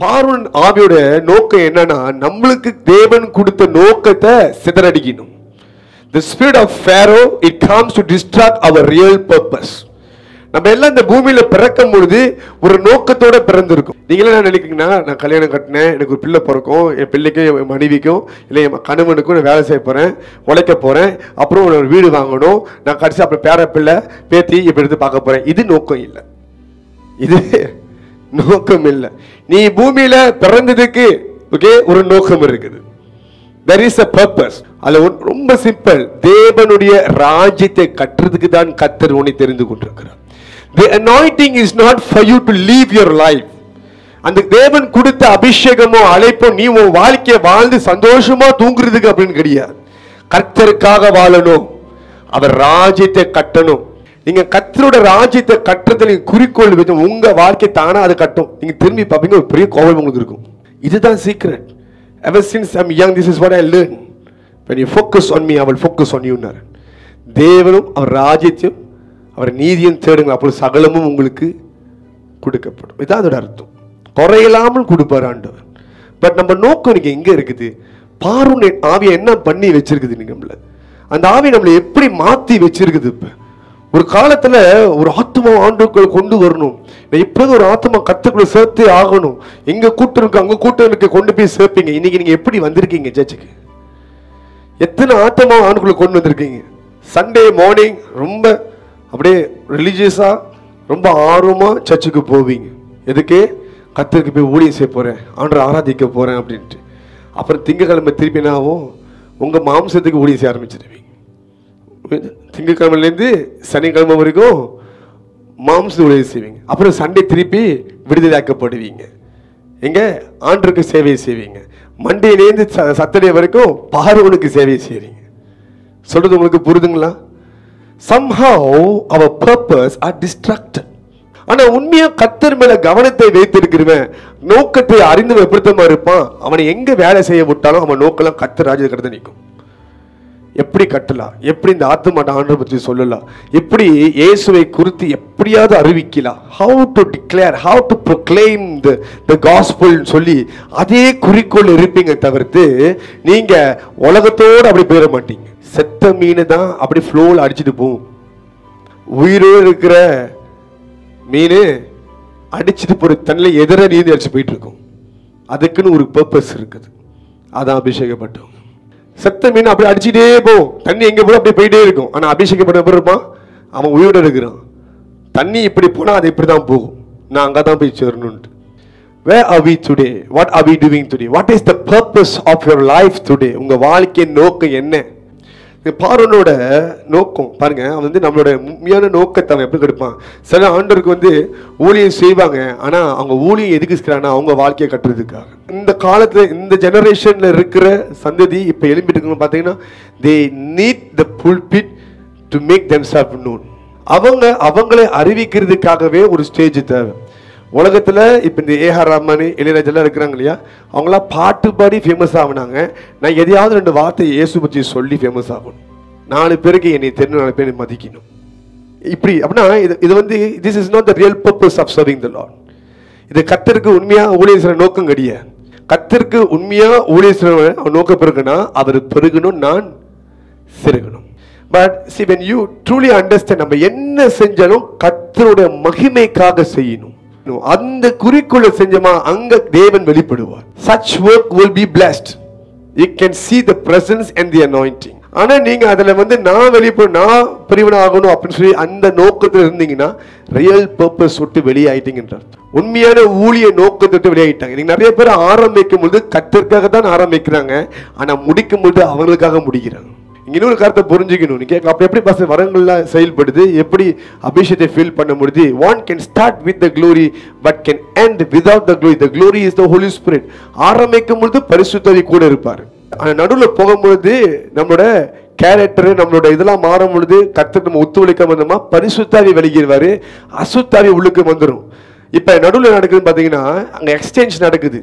பார்வோன் ஆவியோட நோக்கம் என்னன்னா, நம்மளுக்கு தேவன் கொடுத்த நோக்கத்தை சிதறடிக்கணும். The spirit of Pharaoh, it comes to distract our real purpose. நம்ம எல்லாம் இந்த பூமியில பிறக்கும் பொழுது ஒரு நோக்கத்தோட பிறந்திருக்கும். நீங்களே என்ன நினைக்கிறீங்கன்னா, நான் கல்யாணம் கட்டினேன், எனக்கு ஒரு பிள்ளை பிறக்கும், என் பிள்ளைக்கும் என் மனைவிக்கும் இல்லை என் கணவனுக்கும் நான் வேலை செய்ய போறேன், உழைக்க போறேன், அப்புறம் ஒரு வீடு வாங்கணும், நான் கடைசி அப்புறம் பேர பிள்ளை பேத்தி இப்படி எடுத்து பார்க்க போறேன். இது நோக்கம் இல்லை, இது நோக்கம் இல்லை. நீ பூமியில பிறந்ததுக்கு ஒரு நோக்கம் இருக்குது. There is a purpose. அது ரொம்ப சிம்பிள். தேவனுடைய ராஜ்யத்தை கட்டுறதுக்கு தான் கர்த்தர் உன்னை தெரிந்து கொண்டிருக்கிறார். The anointing is not for you to live your life. அந்த தேவன் கொடுத்த அபிஷேகமோ அழைப்போ நீ உன் வாழ்க்கையை வாழ்ந்து சந்தோஷமா தூங்குறதுக்கு அப்படின்னு கிடையாது. கர்த்தருக்காக வாழணும், அவர் ராஜ்யத்தை கட்டணும். நீங்க கர்த்தரோட ராஜ்யத்தை கட்டுறதுல நீங்க குறிக்கோள் வச்சு உங்க வாழ்க்கை தானா அது கட்டும். நீங்க திரும்பி பார்ப்பீங்க, ஒரு பெரிய கோபம் உங்களுக்கு இருக்கும். இதுதான் secret. Ever since I'm young, this is what I learned. When you focus on me, I will focus on you. தேவனும் அவர் ராஜ்யத்தையும் அவர் நீதியும் தேடுங்க, அப்பொழுது சகலமும் உங்களுக்கு கொடுக்கப்படும். இதான் அதோட அர்த்தம். குறையில்லாமல் கொடுப்பார் ஆண்டவர். பட் நம்ம நோக்கம் நீங்க எங்க இருக்குது? பார்வோன் ஆவியை என்ன பண்ணி வச்சிருக்குது? நீங்க அந்த ஆவியை நம்மளை எப்படி மாத்தி வச்சிருக்குது? இப்ப ஒரு காலத்துல ஒரு ஆத்மா ஆண்டுக்குள் கொண்டு வரணும், இப்போது ஒரு ஆத்மா கத்துக்குள்ள சேர்த்தே ஆகணும். எங்க கூட்டம் இருக்கு அங்க கூட்டம் இருக்கு கொண்டு போய் சேர்ப்பீங்க. இன்னைக்கு நீங்க எப்படி வந்திருக்கீங்க சர்ச்சுக்கு? எத்தனை ஆத்மா ஆண்டுக்குள்ள கொண்டு வந்திருக்கீங்க? சண்டே மார்னிங் ரொம்ப அப்படியே ரிலீஜியஸா ரொம்ப ஆர்வமா சர்ச்சுக்கு போவீங்க. எதுக்கு? கர்த்தருக்கு போய் ஊழியம் செய்ய போறேன், ஆண்டவரை ஆராதிக்க போறேன் அப்படின்ட்டு. அப்புறம் திங்கக்கிழமை திருப்பினாவும் உங்க மாம்சத்துக்கு ஊழியம் செய்ய ஆரம்பிச்சிருவீங்க. திங்கக்கிழமையிலேருந்து சனிக்கிழமை வரைக்கும் மாம்ச ஊழியம் செய்வீங்க. அப்புறம் சண்டே திருப்பி விடுதலையாக்கப்படுவீங்க. எங்க? ஆண்டருக்கு சேவை செய்வீங்க. மண்டேலேருந்து சட்டர்டே வரைக்கும் பார்வோனுக்கு சேவை செய்வீங்க. சொல்றது உங்களுக்கு புரிதுங்களா? Somehow our purpose are distracted. ஆனா உண்மையா கர்த்தர் மேல கவனத்தை வைத்திருக்கிறவன், நோக்கத்தை அறிந்து எப்படித்தமா இருப்பான், அவனை எங்க வேலை செய்ய விட்டாலும் அவன் நோக்கலாம் கர்த்தர் ராஜ்யத்தை கட்ட நிற்கும். எப்படி கட்டலாம், எப்படி இந்த ஆத்மாட்ட ஆண்டவரை பற்றி சொல்லலாம், எப்படி இயேசுவை குறித்து எப்படியாவது அறிவிக்கலாம், how to declare, how to proclaim the gospel சொல்லி அதே குறிக்கோள் இருப்பீங்க தவிர்த்து நீங்க உலகத்தோடு அப்படி போயிட மாட்டீங்க. செத்த மீன் தான் அப்படி ஃப்ளோவில் அடிச்சுட்டு போகும். உயிரோடு இருக்கிற மீன் அடிச்சுட்டு போற தண்ணியில் எதிர நீந்தி அடிச்சு போயிட்டு இருக்கும். அதுக்குன்னு ஒரு பர்பஸ் இருக்குது. அதான் அபிஷேகப்பட்டவங்க. செத்த மீன் அப்படி அடிச்சுட்டே போகும், தண்ணி எங்க போய் அப்படியே போயிட்டே இருக்கும். ஆனா அபிஷேகப்பட்ட எப்படி இருப்பான்? அவன் உயிரோட இருக்கிறான். தண்ணி இப்படி போனா அது இப்படிதான் போகும், நான் அங்கதான் போய் சேரணும்ட்டு. Where are we today? What are we doing today? What is the purpose of your life today? உங்க வாழ்க்கையின் நோக்கம் என்ன? பார்வோனோட நோக்கம் பாருங்க, அவன் வந்து நம்மளோட உண்மையான நோக்கத்தை அவன் எப்படி கெடுப்பான். சில ஆண்டவருக்கு ஊழியம் செய்வாங்க, ஆனா அவங்க ஊழியம் எதுக்கு செய்றாங்கன்னா அவங்க வாழ்க்கையை கட்டுறதுக்காக. இந்த காலத்துல இந்த ஜெனரேஷன்ல இருக்கிற சந்ததி இப்ப எழும்பிட்டு இருக்குன்னு பாத்தீங்கன்னா, they need the pulpit to make themselves known. அவங்களை அறிவிக்கிறதுக்காகவே ஒரு ஸ்டேஜ் தேவை. உலகத்துல இப்ப இந்த ஏஆர் ரஹ்மான், இளையராஜெல்லாம் இருக்கிறாங்க இல்லையா, அவங்களாம் பாட்டு பாடி ஃபேமஸ் ஆகினாங்க. நான் எதையாவது 2 வார்த்தை இயேசு பற்றி சொல்லி ஃபேமஸ் ஆகணும், 4 பேருக்கு என்னை தெரிஞ்சு 4 பேர் மதிக்கணும். இப்படி அப்படின்னா இது this is not the real purpose of serving the Lord. இது கர்த்தருக்கு உண்மையா ஊழியம் செய்ற நோக்கம் கிடையாது. கர்த்தருக்கு உண்மையா ஊழியம் செய்ற நோக்கம் இருக்குன்னா அவர் பெருகணும், நான் சிறுகணும். But see, when you truly understand, நம்ம என்ன செஞ்சாலும் கர்த்தருடைய மகிமைக்காக செய்யணும். அந்த குறிக்கோளை செஞ்சமா அங்க தேவன் வெளிப்படுவார். Such work will be blessed. You can see the presence and the anointing. ஆனா நீங்க அதுல நான் பிரிவன ஆகணும் அப்படின்னு சொல்லி அந்த நோக்கத்துல இருந்தீங்கன்னா ரியல் பர்பஸ் விட்டு வெளியாயிட்டீங்கன்ற உண்மையான ஊழிய நோக்கத்தை விட்டு வெளியாயிட்டாங்க. நீங்க நிறைய பேர் ஆரம்பிக்கும் போது கர்த்தருக்காக தான் ஆரம்பிக்கிறாங்க, ஆனா முடிக்கும் போது அவங்களுக்காக முடிக்கிறாங்க. இன்னொரு கருத்தை புரிஞ்சுக்கணும். நீ கேட்க அப்ப எப்படி பசங்க வரங்கள்லாம் செயல்படுது, எப்படி அபிஷேகத்தை ஃபீல் பண்ண முடியுது? One can start with the glory but can end without the glory. The glory is the Holy Spirit. ஆரம்பிக்கும் பொழுது பரிசுத்தாவி கூட இருப்பார். ஆனா நடுவில் போகும்பொழுது நம்மளோட கேரக்டர் நம்மளோட இதெல்லாம் மாறும் பொழுது கர்த்தருக்கு நம்ம ஒத்துழைக்க வந்தோமா பரிசுத்தாவி வெளியிடுவாரு, அசுத்தாவி உள்ளுக்கு வந்துடும். இப்ப நடுவில் நடக்குதுன்னு பாத்தீங்கன்னா அங்க எக்ஸ்சேஞ்ச் நடக்குது.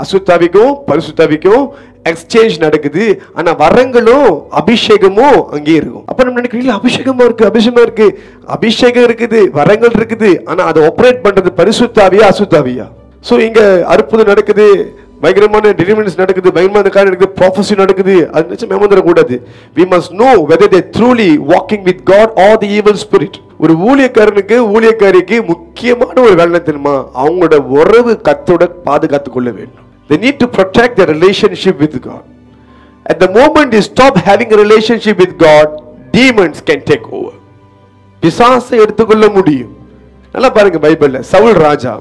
அசுத்தாவிக்கும் பரிசுத்தாவிக்கும் எக்ஸ்சேஞ்ச் நடக்குது. ஆனா வரங்களும் அபிஷேகமும் அங்கே இருக்கும். அப்ப நம்ம நினைக்கிறீங்க அபிஷேகமா இருக்கு, அபிஷேகம் இருக்குது, வரங்கள் இருக்குது, ஆனா அதை ஆபரேட் பண்றது பரிசுத்தாவியா அசுத்தாவியா? ஸோ இங்க அற்புதம் நடக்குது, பயங்கரமான டெலிவரன்ஸ் நடக்குது, பயங்கரமான காரியம் நடக்குது, ப்ராஃபஸி நடக்குது, அது நிச்சயம் ஏமாந்துடக்கூடாது. we must know whether they truly walking with God or the evil spirit. ஒரு ஊழியக்காரனுக்கு ஊழியக்காரிக்கு முக்கியமான ஒரு வேலை தெரியுமா? அவங்களோட உறவு கர்த்தரோட பாதுகாத்துக் கொள்ள வேண்டும். they need to protect their relationship with God. at the moment they stop having a relationship with God, demons can take over. பிசாசை எடுத்துக்கொள்ள முடியும். நல்லா பாருங்க பைபிள்ல சவுல் ராஜா,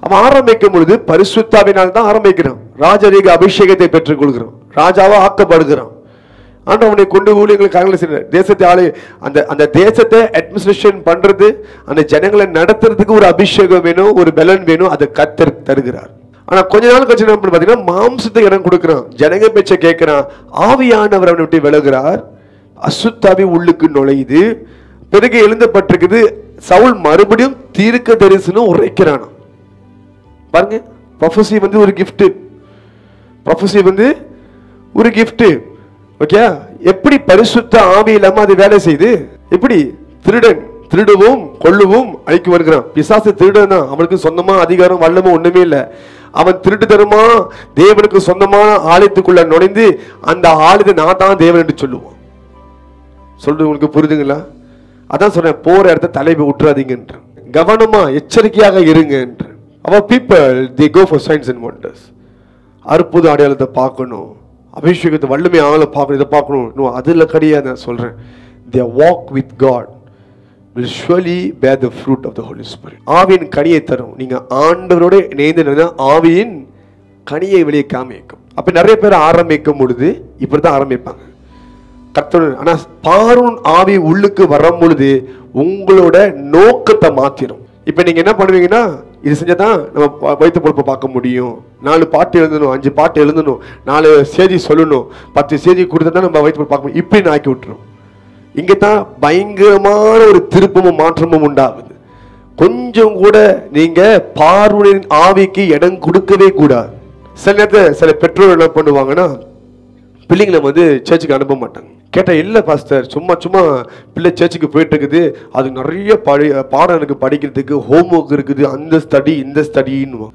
அவன் ஆரம்பிக்கும் பொழுது பரிசுத்தாவினால் தான் ஆரம்பிக்கிறான். ராஜரீக அபிஷேகத்தை பெற்றுக் கொள்கிறான், ராஜாவா ஆக்கப்படுகிறான். ஆண்டவனை கொண்டு ஊழியர்கள் காரியங்களை செய்யற தேசத்தை ஆளு, அந்த தேசத்தை அட்மினிஸ்ட்ரேஷன் பண்றது, அந்த ஜனங்களை நடத்துறதுக்கு ஒரு அபிஷேகம் வேணும், ஒரு பலன் வேணும், அதை கர்த்தர் தருகிறார். ஆனா கொஞ்ச நாள் கழிச்சு என்ன பாத்தீங்கன்னா மாம்சத்துக்கு இடம் கொடுக்கிறான், ஜனங்க பேச்ச கேட்கிறான், ஆவியானவர் அவனை விட்டு விலகுறார், அசுத்தாவி உள்ளுக்கு நுழையுது. பிறகு எழுந்தப்பட்டிருக்குது, சவுல் மறுபடியும் தீர்க்க தரிசனம் உரைக்கிறான். பாருங்க, ப்ரொஃபஸி வந்து ஒரு கிஃப்ட், ப்ரொஃபஸி வந்து ஒரு கிஃப்ட். ஓகே, எப்படி பரிசுத்த ஆவி இல்லாம அது வேலை செய்து? எப்படி திருடன் திருடவும் கொள்ளவும் அழிக்க வருகிறான். பிசாசு திருடன் தான், அவனுக்கு சொந்தமா அதிகாரம் வல்லமும் ஒண்ணுமே இல்லை. அவன் திருட்டு தருமா தேவனுக்கு சொந்தமான ஆலயத்துக்குள்ள நுழைந்து அந்த ஆலயத்தை நான் தான் தேவன் என்று சொல்லுவான். சொல்றது உங்களுக்கு புரியுதுங்களா? அதான் சொல்றேன், போற இடத்த தலைவை விட்டுறாதீங்க என்று, கவனமா எச்சரிக்கையாக இருங்க என்று. our people they go for signs and wonders. அற்புத அடையாளத்தை பார்க்கணும், அபிஷேகத்தை வல்லமை ஆளை பார்க்கணும், இதை பார்க்கணும், அதுல கிடையாது. நான் சொல்றேன், they walk with God will surely bear the fruit of the Holy Spirit. ஆவியின் கனியை தரும். நீங்க ஆண்டவரோட இணைந்து ஆவியின் கனியை வெளியே காமிக்கும். அப்ப நிறைய பேர் ஆரம்பிக்கும் பொழுது இப்படிதான் ஆரம்பிப்பாங்க கர்த்தர். ஆனா பார்வோன் ஆவி உள்ளுக்கு வரும் பொழுது உங்களோட நோக்கத்தை மாத்திரும். இப்ப நீங்க என்ன பண்ணுவீங்கன்னா, இது செஞ்சதான் நம்ம வைத்து பொழப்ப பார்க்க முடியும், 4 பாட்டு எழுதணும், 5 பாட்டு எழுதணும், 4 செய்தி சொல்லணும், 10 செய்தி கொடுத்தா நம்ம வைத்து பொழப்ப பார்க்க முடியும், இப்படின்னு ஆக்கி விட்டுரும். இங்கதான் பயங்கரமான ஒரு திருப்பமும் மாற்றமும் உண்டாகுது. கொஞ்சம் கூட நீங்க பார்வோனின் ஆவிக்கு இடம் கொடுக்கவே கூடாது. சில நேரத்தில் சில பெற்றோர் என்ன பண்ணுவாங்கன்னா, பிள்ளைங்களை வந்து சர்ச்சுக்கு அனுப்ப மாட்டாங்க. கேட்டா இல்ல பாஸ்டர், சும்மா சும்மா பிள்ளை சர்ச்சுக்கு போயிட்டு இருக்குது, அது நிறைய பாடம் எனக்கு படிக்கிறதுக்கு, ஹோம் ஒர்க் இருக்குது, அந்த ஸ்டடி இந்த ஸ்டடின்னு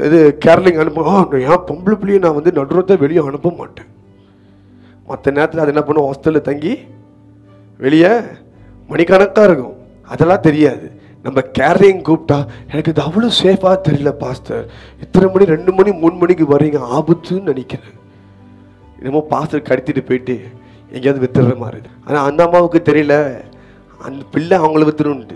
இது கேரளிங் அனுப்ப. ஏன் பொம்பளை பிள்ளையை நான் வந்து நடுறத வெளியே அனுப்ப மாட்டேன். மற்ற நேரத்தில் அது என்ன பண்ணுவோம், ஹாஸ்டல்ல தங்கி வெளியே மணிக்கணக்கா இருக்கும், அதெல்லாம் தெரியாது. நம்ம கேரளிங் கூப்பிட்டா எனக்கு இது அவ்வளோ சேஃபா தெரியல பாஸ்டர், இத்தனை மணி 2 மணி 3 மணிக்கு வர்றீங்க, ஆபத்துன்னு நினைக்கிறேன். என்னமோ பாஸ்டர் கடத்திட்டு போயிட்டு எங்கேயாவது வித்துடுற மாதிரி. ஆனால் அந்த அம்மாவுக்கு தெரியல, அந்த பிள்ளை அவங்கள வித்துருன்ட்டு.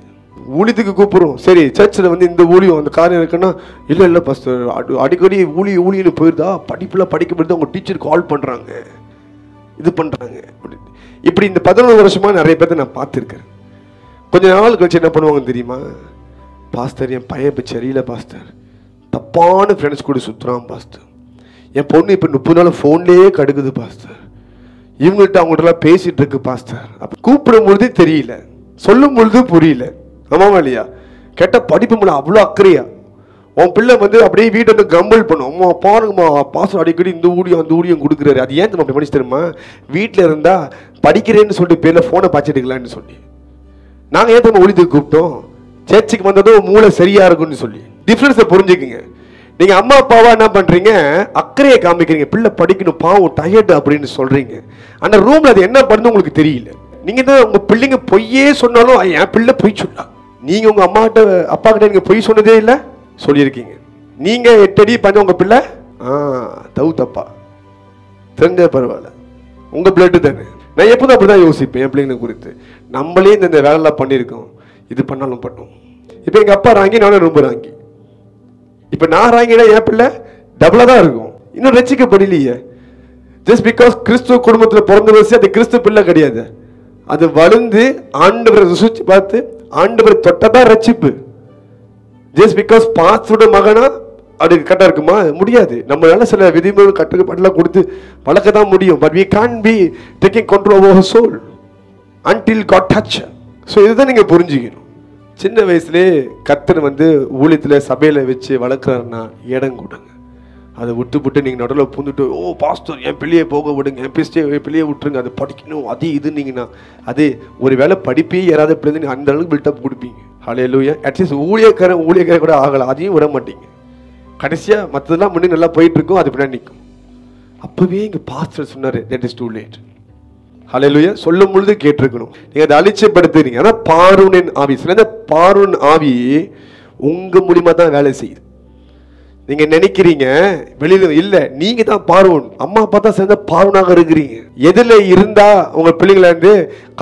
ஊழியத்துக்கு கூப்பிடுறோம், சரி சர்ச்சில் வந்து இந்த ஊழியம் அந்த காரியம் இருக்குன்னா, இல்லை இல்லை பாஸ்டர் அடிக்கடி ஊழியில் போயிருந்தா படிப்புலாம் படிக்க போயிருந்தா அவங்க டீச்சர் கால் பண்ணுறாங்க, இது பண்ணுறாங்க. இப்படி இந்த 11 வருஷமா நிறைய பேர்த்த நான் பார்த்துருக்கேன். கொஞ்ச நாள் கழிச்சு என்ன பண்ணுவாங்க தெரியுமா, பாஸ்டர் என் பையன் இப்போ சரியில்லை பாஸ்டர், தப்பான ஃப்ரெண்ட்ஸ் கூட சுற்றுறான் பாஸ்டர், என் பொண்ணு இப்போ 30 நாள் ஃபோன்லேயே கடுக்குது பாஸ்டர், இவங்கள்ட்ட அவங்கள்ட்டலாம் பேசிட்டு இருக்கு பாஸ்டர். அப்போ கூப்பிடும் பொழுது தெரியல, சொல்லும் பொழுது புரியல. ஆமாவா இல்லையா? கேட்டால் படிப்பு மேலே அவ்வளோ அக்கறையா. உன் பிள்ளை வந்து அப்படியே வீட்டை வந்து கம்பல் பண்ணும், அம்மா பாருங்கம்மா பாஸ்டர் அடிக்கடி இந்த ஊழியம் அந்த ஊழியம் கொடுக்குறாரு. அது ஏன் நம்ம அப்படி மனுஷன் தெரியுமா, வீட்டில் இருந்தால் படிக்கிறேன்னு சொல்லிட்டு பேரில் ஃபோனை பார்த்துட்டுக்கலான்னு சொல்லி நாங்கள் ஏன் நம்ம ஊழியத்துக்கு கூப்பிட்டோம், சர்ச்சுக்கு வந்ததும் மூளை சரியா இருக்கும்னு சொல்லி. டிஃப்ரென்ஸை புரிஞ்சுக்குங்க. நீங்க அம்மா அப்பாவா என்ன பண்றீங்க, அக்கறையை காமிக்கிறீங்க, பிள்ளை படிக்கணும் பாவம் டயர்டு அப்படின்னு சொல்றீங்க. ஆனா ரூம்ல அது என்ன பண்ணுது உங்களுக்கு தெரியல. நீங்க தான் உங்க பிள்ளைங்க பொய்யே சொன்னாலும் என் பிள்ளை பொய் சொல்லா, நீங்க உங்க அம்மா கிட்ட அப்பா கிட்ட நீங்க பொய் சொன்னதே இல்லை சொல்லியிருக்கீங்க. நீங்க 8 அடி பண்ண உங்க பிள்ளை தவு தப்பா தெரிஞ்ச பரவாயில்ல, உங்க பிளட்டு தானே. நான் எப்போதும் அப்படிதான் யோசிப்பேன் என் பிள்ளைங்க குறித்து. நம்மளே இந்த வேலைலாம் பண்ணியிருக்கோம், இது பண்ணாலும் பண்ணும். இப்போ எங்க அப்பா ராங்கி, நானும் ரொம்ப ராங்கி. இப்ப நான் ராங்கினா என் பிள்ளை டபுளா தான் இருக்கும், இன்னும் ரசிக்கப்படலையே. ஜஸ்ட் பிகாஸ் கிறிஸ்துவ குடும்பத்தில் பிறந்த வச்சு அது கிறிஸ்துவ பிள்ளை கிடையாது. அது வளர்ந்து ஆண்டவரை ருசிச்சு பார்த்து ஆண்டவரை தொட்டதான் ரட்சிப்பு. ஜஸ்ட் பிகாஸ் பாஸ்டரோட மகனா அது கரெக்டா இருக்குமா? முடியாது. நம்மளால சில விதிமுறை கட்டுப்பாடுலாம் கொடுத்து வளர்க்க தான் முடியும். But we can't be taking control over our soul until God touch. So இதுதான் நீங்க புரிஞ்சுக்கணும். சின்ன வயசுலேயே கர்த்தர் வந்து ஊழியத்தில் சபையில் வச்சு வளர்க்குறாருன்னா இடம் கொடுங்க. அதை விட்டு நீங்கள் நடுவில் பூந்துட்டு ஓ பாஸ்டர் என் பிள்ளையை போக விடுங்க, என் பிள்ளையை விட்டுருங்க, அது படிக்கணும் அது இதுன்னீங்கன்னா அது ஒரு வேளை படிப்பே யாராவது பிள்ளை நீங்கள் அந்த அளவுக்கு பில்டப் கொடுப்பீங்க. ஹல்லேலூயா. அட்லீஸ்ட் ஊழியக்காரன் கூட ஆகலாம், அதையும் விட மாட்டீங்க. கடைசியா மற்றதெல்லாம் முன்னாடி நல்லா போயிட்டு இருக்கும், அது பின்னாடி நிற்கும். அப்பவே இங்க பாஸ்டர் சொன்னாரு, that is too late. ஹல்லேலூயா. சொல்லும் பொழுது கேட்டிருக்கணும். நீங்க அதை அலட்சியப்படுத்துறீங்க. ஆனா பார்வோனின் ஆவி, சில பார்வோன் ஆவி உங்க மூலியமா தான் வேலை செய்யுது. நீங்க நினைக்கிறீங்க வெளியில இல்ல, நீங்க தான் பார்வோன். அம்மா அப்பா தான் சேர்ந்த பார்வனாக இருக்கிறீங்க. எதுல இருந்தா உங்க பிள்ளைங்களை வந்து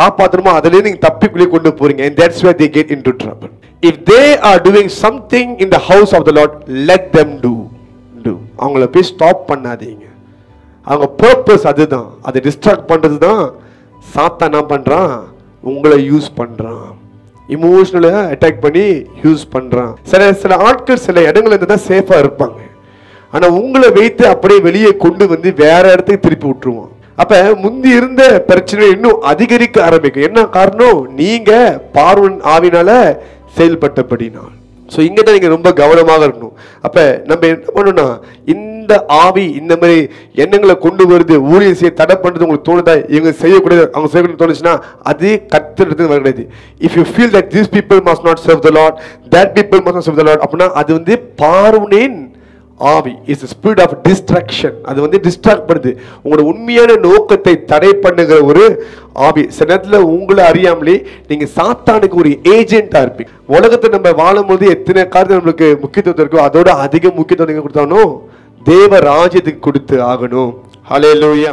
காப்பாற்றணுமோ அதுல இருந்து நீங்க தப்பிக்குள்ளே கொண்டு போறீங்க. And that's why they get into trouble. If they are doing something in the house of the Lord, let them do. அவங்கள போய் ஸ்டாப் பண்ணாதீங்க. அவங்க பர்பஸ் அதுதான். அதை டிஸ்ட்ராக்ட் பண்றது தான் சாத்தான் என்ன பண்றான், உங்களை யூஸ் பண்றான், இமோஷனலா அட்டாக் பண்ணி யூஸ் பண்றான். சில ஆட்கள் சில இடங்கள்ல இருந்து தான் சேஃபா இருப்பாங்க. ஆனா உங்களை வைத்து அப்படியே வெளியே கொண்டு வந்து வேற இடத்துக்கு திருப்பி விட்டுருவான். அப்ப முந்தி இருந்த பிரச்சனை இன்னும் அதிகரிக்க ஆரம்பிக்கும். என்ன காரணம்? நீங்க பார்வன் ஆவினால செயல்பட்டபடினால். ஸோ இங்கே தான் நீங்கள் ரொம்ப கவனமாக இருக்கணும். அப்போ நம்ம என்ன பண்ணணும்னா, இந்த ஆவி இந்த மாதிரி எண்ணங்களை கொண்டு வருது, ஊழியம் செய்ய தடை பண்ணுறது உங்களுக்கு தோணுதா, இவங்க செய்யக்கூடாது அவங்க செய்யக்கூடாது தோணுச்சுன்னா அது கத்துறதுக்கு வர கிடையாது. If you feel that these people must not serve the Lord, that people must not serve the Lord அப்படின்னா அது வந்து பார்வனின் ஆவி, இஸ் ஸ்பிரிட் ஆஃப் டிஸ்ட்ராக்ஷன். அது வந்து டிஸ்ட்ராக்ட் பண்ணுது, உங்களோட உண்மையான நோக்கத்தை தடை பண்ணுகிற ஒரு ஆவி. சில நேரத்தில் உங்களை அறியாமலே நீங்க சாத்தானுக்கு ஒரு ஏஜென்டா இருப்பீங்க. உலகத்தை நம்ம வாழும்போது எத்தனை காரியத்தை நம்மளுக்கு முக்கியத்துவம் இருக்கோ அதோட அதிக முக்கியத்துவம் நீங்க கொடுத்தாலும் தேவ ராஜ்யத்துக்கு கொடுத்து ஆகணும். ஹல்லேலூயா.